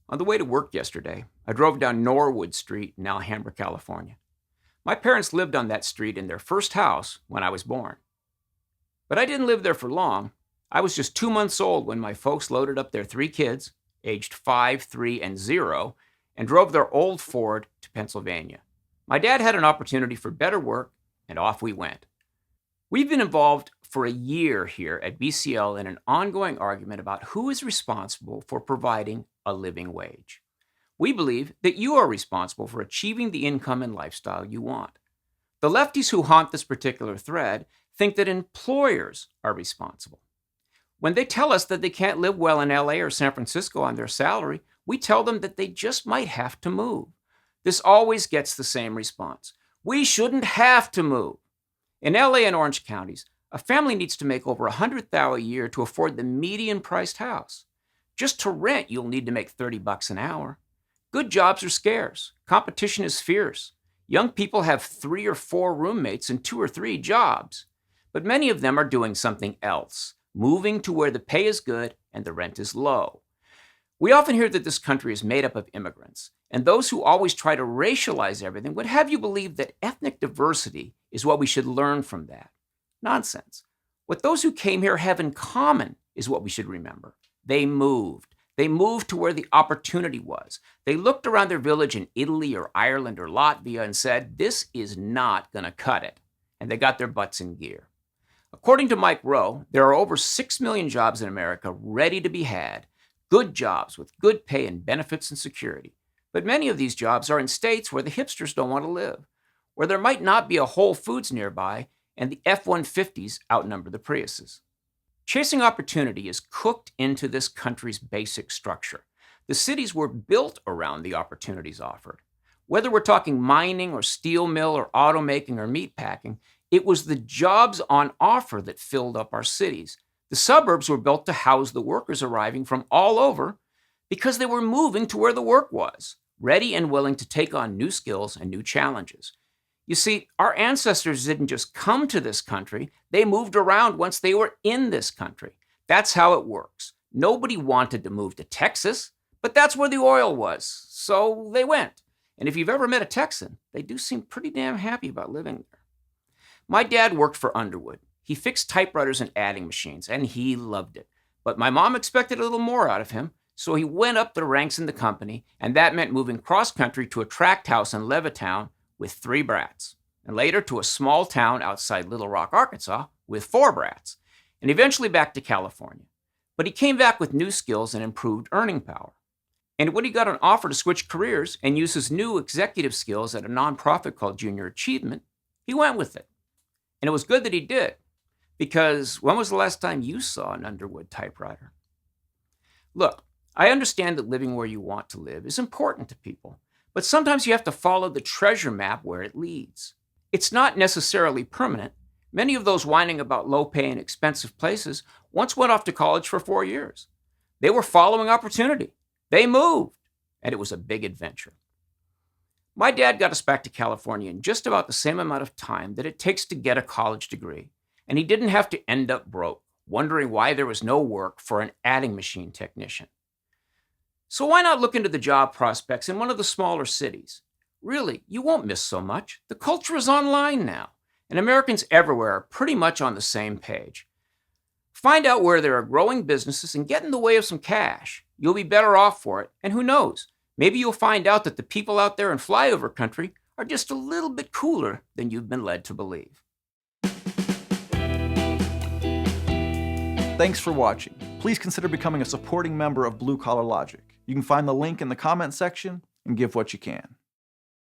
On the way to work yesterday, I drove down Norwood Street in Alhambra, California. My parents lived on that street in their first house when I was born. But I didn't live there for long. I was just 2 months old when my folks loaded up their 3 kids, aged 5, 3, and 0, and drove their old Ford to Pennsylvania. My dad had an opportunity for better work, and off we went. We've been involved for a year here at BCL in an ongoing argument about who is responsible for providing a living wage. We believe that you are responsible for achieving the income and lifestyle you want. The lefties who haunt this particular thread think that employers are responsible. When they tell us that they can't live well in LA or San Francisco on their salary, we tell them that they just might have to move. This always gets the same response. We shouldn't have to move. In LA and Orange counties, a family needs to make over $100,000 a year to afford the median-priced house. Just to rent, you'll need to make $30 an hour. Good jobs are scarce. Competition is fierce. Young people have 3 or 4 roommates and 2 or 3 jobs. But many of them are doing something else, moving to where the pay is good and the rent is low. We often hear that this country is made up of immigrants, and those who always try to racialize everything would have you believe that ethnic diversity is what we should learn from that. Nonsense. What those who came here have in common is what we should remember. They moved. They moved to where the opportunity was. They looked around their village in Italy or Ireland or Latvia and said, this is not going to cut it. And they got their butts in gear. According to Mike Rowe, there are over 6 million jobs in America ready to be had, good jobs with good pay and benefits and security. But many of these jobs are in states where the hipsters don't want to live, where there might not be a Whole Foods nearby and the F-150s outnumber the Priuses. Chasing opportunity is cooked into this country's basic structure. The cities were built around the opportunities offered. Whether we're talking mining or steel mill or automaking or meatpacking, it was the jobs on offer that filled up our cities. The suburbs were built to house the workers arriving from all over because they were moving to where the work was, ready and willing to take on new skills and new challenges. You see, our ancestors didn't just come to this country, they moved around once they were in this country. That's how it works. Nobody wanted to move to Texas, but that's where the oil was, so they went. And if you've ever met a Texan, they do seem pretty damn happy about living there. My dad worked for Underwood. He fixed typewriters and adding machines, and he loved it. But my mom expected a little more out of him, so he went up the ranks in the company, and that meant moving cross-country to a tract house in Levittown with 3 brats, and later to a small town outside Little Rock, Arkansas, with 4 brats, and eventually back to California. But he came back with new skills and improved earning power. And when he got an offer to switch careers and use his new executive skills at a nonprofit called Junior Achievement, he went with it. And it was good that he did, because when was the last time you saw an Underwood typewriter? Look, I understand that living where you want to live is important to people, but sometimes you have to follow the treasure map where it leads. It's not necessarily permanent. Many of those whining about low pay and expensive places once went off to college for 4 years. They were following opportunity. They moved, and it was a big adventure. My dad got us back to California in just about the same amount of time that it takes to get a college degree, and he didn't have to end up broke, wondering why there was no work for an adding machine technician. So why not look into the job prospects in one of the smaller cities? Really, you won't miss so much. The culture is online now, and Americans everywhere are pretty much on the same page. Find out where there are growing businesses and get in the way of some cash. You'll be better off for it, and who knows? Maybe you'll find out that the people out there in flyover country are just a little bit cooler than you've been led to believe. Thanks for watching. Please consider becoming a supporting member of Blue Collar Logic. You can find the link in the comment section and give what you can.